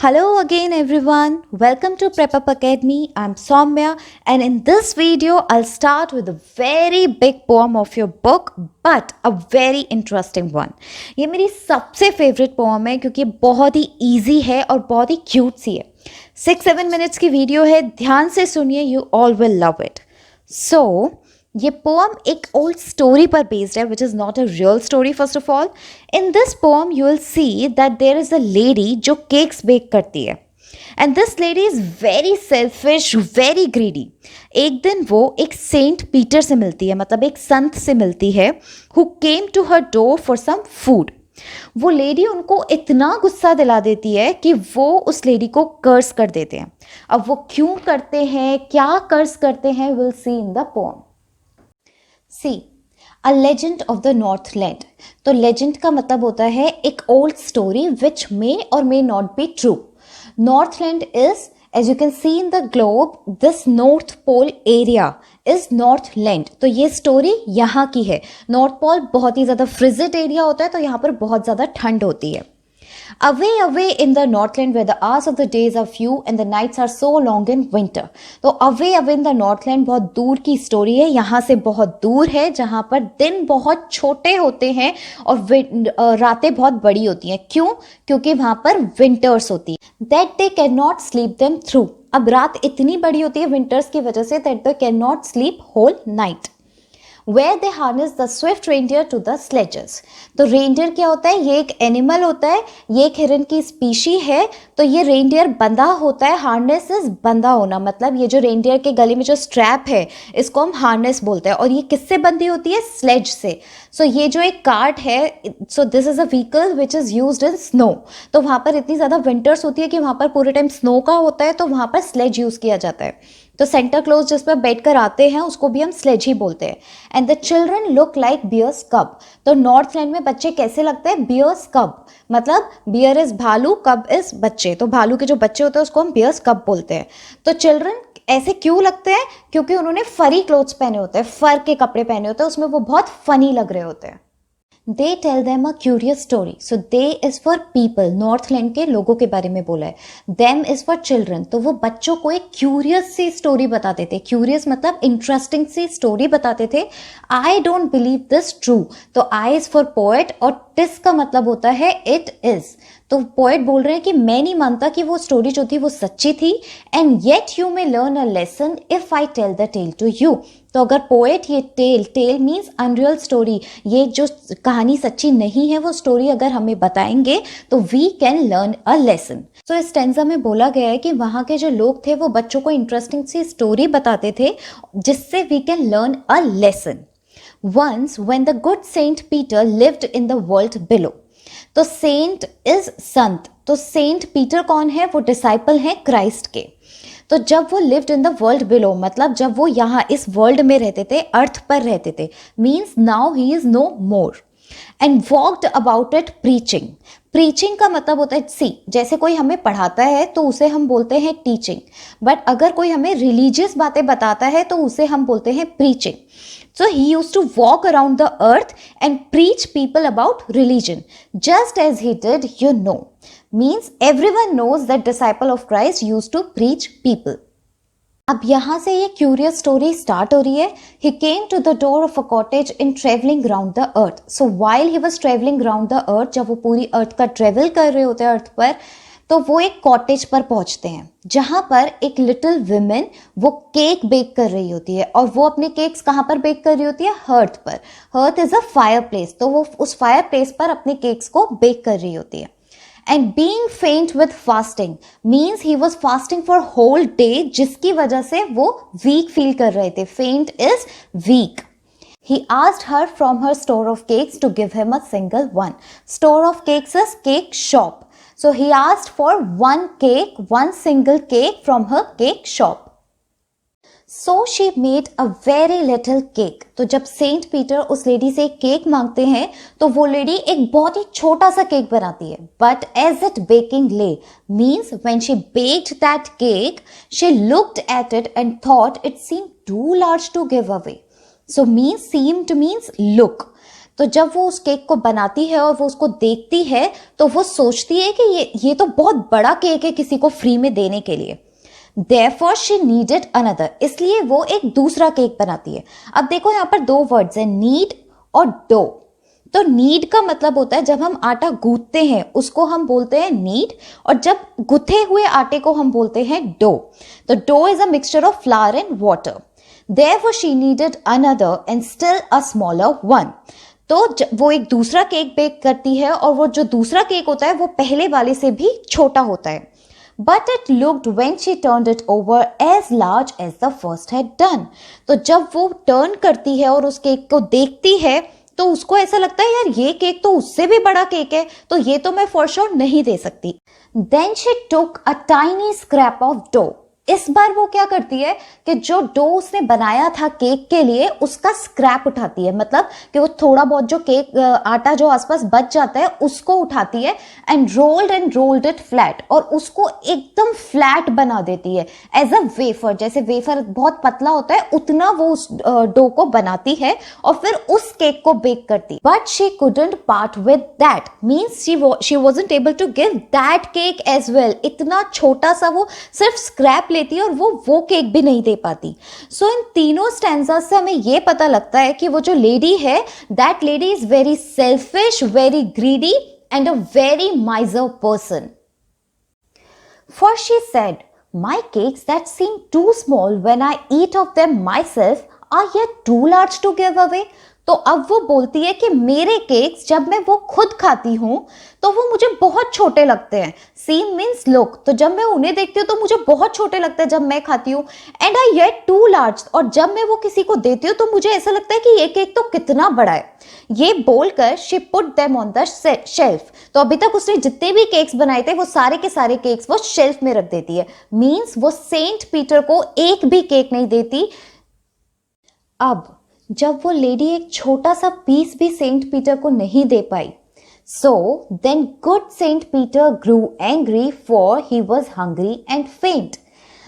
Hello again everyone. Welcome to Prep Up Academy. I'm Soumya and in this video I'll start with a very big poem of your book but a very interesting one. ये मेरी सबसे favourite pome है क्योंकि बहुत ही easy है और बहुत ही cute सी है. 6-7 मिनट्स की वीडियो है, ध्यान से सुनिए, you all will love it. So ये पोम एक ओल्ड स्टोरी पर बेस्ड है which is not a real story. First of all, in this poem you will see that there is a lady जो cakes bake करती है and this lady is very selfish, very greedy. एक दिन वो एक Saint Peter से मिलती है, मतलब एक संत से मिलती है, who came to her door for some food. वो लेडी उनको इतना गुस्सा दिला देती है कि वो उस लेडी को कर्स कर देते हैं. अब वो क्यों करते हैं, क्या कर्स करते हैं, will see in the poem. See a legend of the Northland. तो लेजेंड का मतलब होता है एक ओल्ड स्टोरी विच मे और may not be true. Northland is, as you can see in the globe, this North Pole area is Northland. तो ये story यहाँ की है. नॉर्थ पोल बहुत ही ज़्यादा फ्रिजिड एरिया होता है, तो यहाँ पर बहुत ज़्यादा ठंड होती है. Away, away in the Northland where the hours of the days are few and the nights are so long in winter. तो away, away in the Northland बहुत दूर की स्टोरी है, यहाँ से बहुत दूर है, जहाँ पर दिन बहुत छोटे होते हैं और रातें बहुत बड़ी होती हैं. क्यों? क्योंकि वहाँ पर विंटर्स होती है. That they cannot sleep them through. अब रात इतनी बड़ी होती है विंटर्स की वजह से that they cannot sleep whole night. Where they harness the swift reindeer to the sledges. तो रेंडियर क्या होता है? ये एक एनिमल होता है, ये एक हिरन की स्पीशी है. तो ये रेंडियर बंधा होता है. हार्नेस इज बंधा होना, मतलब ये जो रेंडियर के गले में जो स्ट्रैप है इसको हम हार्नेस बोलते हैं. और ये किससे बंधी होती है? स्लेज से. सो ये जो एक कार्ट है, so this is a vehicle which is used in snow. तो वहाँ पर इतनी ज़्यादा विंटर्स होती है कि वहाँ पर पूरे टाइम स्नो का होता है, तो वहाँ पर स्लेज यूज़ किया जाता है. तो सेंटा क्लॉज जिस पर बैठ कर आते हैं उसको भी हम स्लेज ही बोलते हैं. And the children look like bears cub. तो नॉर्थलैंड में बच्चे कैसे लगते हैं? बियर्स कब, मतलब बियर इज भालू, कब इज बच्चे. तो भालू के जो बच्चे होते हैं उसको हम बियर्स कब बोलते हैं. तो चिल्ड्रन ऐसे क्यों लगते हैं? क्योंकि उन्होंने फरी क्लोथ्स पहने होते हैं, फर के कपड़े पहने होते हैं, उसमें वो बहुत फनी लग रहे होते हैं. They tell them a curious story. So they is for people. Northland के लोगों के बारे में बोला है. Them is for children. तो वो बच्चों को एक क्यूरियस सी स्टोरी बताते थे. क्यूरियस मतलब इंटरेस्टिंग सी स्टोरी बताते थे. I don't believe this true. तो I is for poet और tis का मतलब होता है it is. तो पोएट बोल रहे हैं कि मैं नहीं मानता कि वो स्टोरी जो थी वो सच्ची थी. And yet you may learn a lesson if I tell the tale to you. तो अगर पोएट ये टेल मीन्स अनरियल स्टोरी, ये जो कहानी सच्ची नहीं है वो स्टोरी अगर हमें बताएंगे तो we can learn a lesson. तो इस स्टेंजा में बोला गया है कि वहाँ के जो लोग थे वो बच्चों को इंटरेस्टिंग सी स्टोरी बताते थे जिससे we can learn a lesson. Once when the good Saint Peter lived in the world below. तो सेंट इज संत. तो सेंट पीटर कौन है? वो डिसाइपल हैं क्राइस्ट के. तो जब वो lived in the world below, मतलब जब वो यहाँ इस वर्ल्ड में रहते थे, अर्थ पर रहते थे, means now he is no more. And walked about it preaching. Preaching का मतलब होता है, सी जैसे कोई हमें पढ़ाता है तो उसे हम बोलते हैं टीचिंग, बट अगर कोई हमें रिलीजियस बातें बताता है तो उसे हम बोलते हैं preaching. So he used to walk around the earth and preach people about religion. Just as he did, you know. Means everyone knows that disciple of Christ used to preach people. अब यहाँ से ये curious story start हो रही है. He came to the door of a cottage in traveling round the earth. So while he was traveling round the earth, जब वो पूरी अर्थ का ट्रेवल कर रहे होते हैं अर्थ पर, तो वो एक कॉटेज पर पहुंचते हैं जहां पर एक लिटिल विमेन वो केक बेक कर रही होती है. और वो अपने केक्स कहां पर बेक कर रही होती है? हर्थ पर. Hearth is a fire place. तो वो उस फायर प्लेस पर अपने केक्स को बेक कर रही होती है. And being faint with fasting means he was fasting for whole day, जिसकी वजह से वो वीक फील कर रहे थे. फेंट is weak. He asked her from her store of cakes to give him a single one. Store of cakes is cake shop. So he asked for one cake, one single cake from her cake shop. So she made a very little cake. तो जब Saint Peter उस lady से एक cake मांगते हैं तो वो lady एक बहुत ही छोटा सा केक बनाती है. But as it baking lay means when she baked that cake, she looked at it and thought it seemed too large to give away. So means seemed means look. तो जब वो उस केक को बनाती है और वो उसको देखती है तो वो सोचती है कि ये तो बहुत बड़ा केक है किसी को फ्री में देने के लिए। Therefore she needed another, इसलिए वो एक दूसरा केक बनाती है। अब देखो यहाँ पर दो वर्ड्स हैं, नीड और डो। तो नीड का मतलब होता है जब हम आटा गूंथते हैं उसको हम बोलते हैं नीड, और जब गुथे हुए आटे को हम बोलते हैं डो। तो dough is a mixture of flour and water. Therefore she needed another and still a smaller one. तो वो एक दूसरा केक बेक करती है और वो जो दूसरा केक होता है वो पहले वाले से भी छोटा होता है। But it looked when she turned it over as large as the first had done. तो जब वो टर्न करती है और उस केक को देखती है तो उसको ऐसा लगता है यार ये केक तो उससे भी बड़ा केक है, तो ये तो मैं फॉर श्योर नहीं दे सकती। Then she took a tiny scrap of dough. इस बार वो क्या करती है कि जो डो उसने बनाया था केक के लिए उसका स्क्रैप उठाती है, मतलब कि वो थोड़ा बहुत जो केक आटा जो आसपास बच जाता है उसको उठाती है एंड रोल्ड इट फ्लैट, और उसको एकदम फ्लैट बना देती है एज अ वेफर। जैसे वेफर बहुत पतला होता है उतना वो उस डो को बनाती है और फिर उस केक को बेक करती। But she couldn't part with that, means she wasn't able to give that cake as well. इतना छोटा सा वो सिर्फ स्क्रैप लेती है और वो केक भी नहीं दे पाती। सो इन तीनों स्टैंजा से हमें ये पता लगता है कि वो जो लेडी है, that lady is very selfish, very greedy and a very माइजर person. For she said, my cakes that seem too small when I eat of them myself are yet too large to give away. तो अब वो बोलती है कि मेरे cakes जब मैं वो खुद खाती हूँ तो वो मुझे बहुत छोटे लगते हैं। सीम मीन्स लुक, तो जब मैं उन्हें देखती हूँ तो मुझे बहुत छोटे लगते हैं जब मैं खाती हूँ। And I yet too large, और जब मैं वो किसी को देती हूँ तो मुझे ऐसा लगता है कि ये केक तो कितना बड़ा है। ये बोलकर she put them on the shelf. तो अभी तक उसने जितने भी केक्स बनाए थे वो सारे के सारे केक्स वो शेल्फ में रख देती है। मीन्स वो सेंट पीटर को एक भी केक नहीं देती। अब जब वो लेडी एक छोटा सा पीस भी सेंट पीटर को नहीं दे पाई, so then good Saint Peter grew angry, for he was hungry and faint.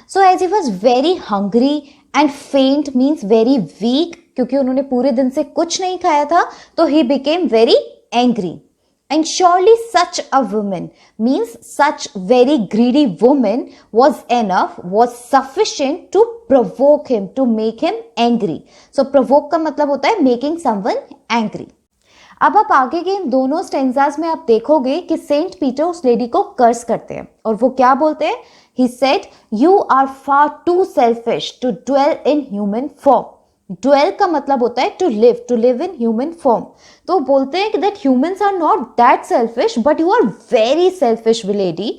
So as he was very hungry and faint means very weak, क्योंकि उन्होंने पूरे दिन से कुछ नहीं खाया था, तो he became very angry. And surely such a woman means such very greedy woman was sufficient to provoke him, to make him angry. So provoke का मतलब होता है making someone angry. अब आप आगे के इन दोनों स्टेंजास में आप देखोगे कि सेंट पीटर उस लेडी को कर्स करते हैं और वो क्या बोलते हैं? He said, "You are far too selfish to dwell in human form." Dwell का मतलब होता है to live in human form. तो बोलते हैं कि that humans are not that selfish, but you are very selfish, lady,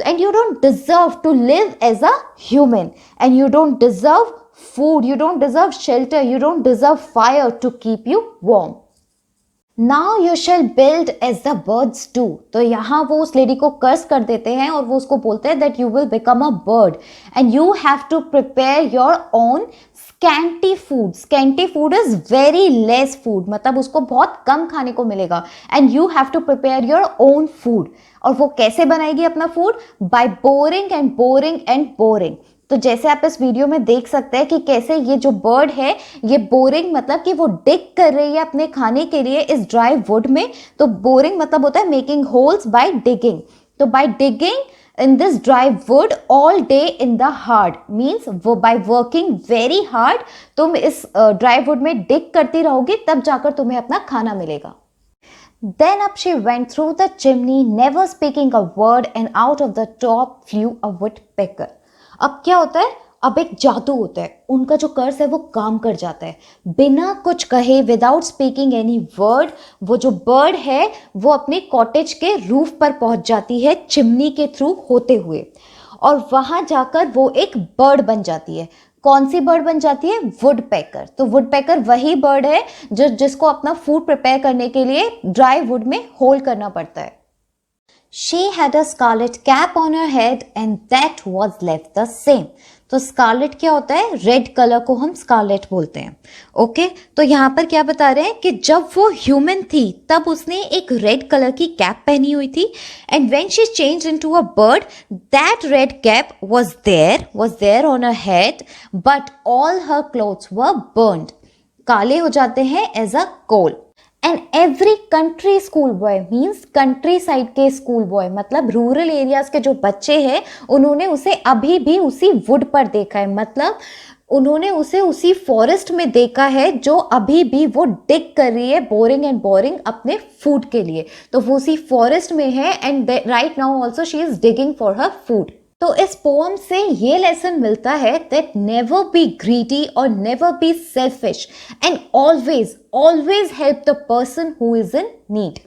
and you don't deserve to live as a human, and you don't deserve food, you don't deserve shelter, you don't deserve fire to keep you warm. Now you shall build as the birds do. तो यहाँ वो उस lady को कर्स कर देते हैं और वो उसको बोलते हैं that you will become a bird and you have to prepare your own scanty food. Scanty food is very less food, मतलब उसको बहुत कम खाने को मिलेगा and you have to prepare your own food. और वो कैसे बनाएगी अपना food? By boring and boring and boring. तो जैसे आप इस वीडियो में देख सकते हैं कि कैसे ये जो बर्ड है ये बोरिंग मतलब कि वो डिग कर रही है अपने खाने के लिए इस ड्राई वुड में। तो बोरिंग मतलब होता है मेकिंग होल्स बाय डिगिंग। तो by digging in this dry wood all day in the hard means वो बाय वर्किंग वेरी हार्ड तुम इस ड्राई वुड में डिग करती रहोगी तब जाकर तुम्हें अपना खाना मिलेगा। Then up she went through the chimney, never speaking a word, and out of the top flew a woodpecker. अब क्या होता है? अब एक जादू होता है, उनका जो कर्स है वो काम कर जाता है। बिना कुछ कहे विदाउट स्पीकिंग एनी वर्ड वो जो बर्ड है वो अपने कॉटेज के रूफ पर पहुंच जाती है चिमनी के थ्रू होते हुए और वहां जाकर वो एक बर्ड बन जाती है। कौन सी बर्ड बन जाती है? वुडपेकर। तो वुडपेकर वही बर्ड है जिसको अपना फूड प्रिपेयर करने के लिए ड्राई वुड में होल्ड करना पड़ता है। She had a scarlet cap on her head and that was left the same. तो स्कारलेट क्या होता है? रेड कलर को हम स्कारलेट बोलते हैं। ओके, तो यहाँ पर क्या बता रहे हैं कि जब वो ह्यूमन थी तब उसने एक रेड कलर की कैप पहनी हुई थी and when she changed into a bird that red cap was there on her head but all her clothes were burned. काले हो जाते हैं as a coal and every country school boy means country side के school boy, मतलब rural areas के जो बच्चे हैं उन्होंने उसे अभी भी उसी वुड पर देखा है, मतलब उन्होंने उसे उसी फॉरेस्ट में देखा है जो अभी भी वो डिग कर रही है बोरिंग एंड बोरिंग अपने फूड के लिए। तो वो उसी फॉरेस्ट में है and right now also she is digging for her food. तो इस पोम से ये लेसन मिलता है दैट नेवर बी ग्रीडी और never be selfish and always always help the person who is in need.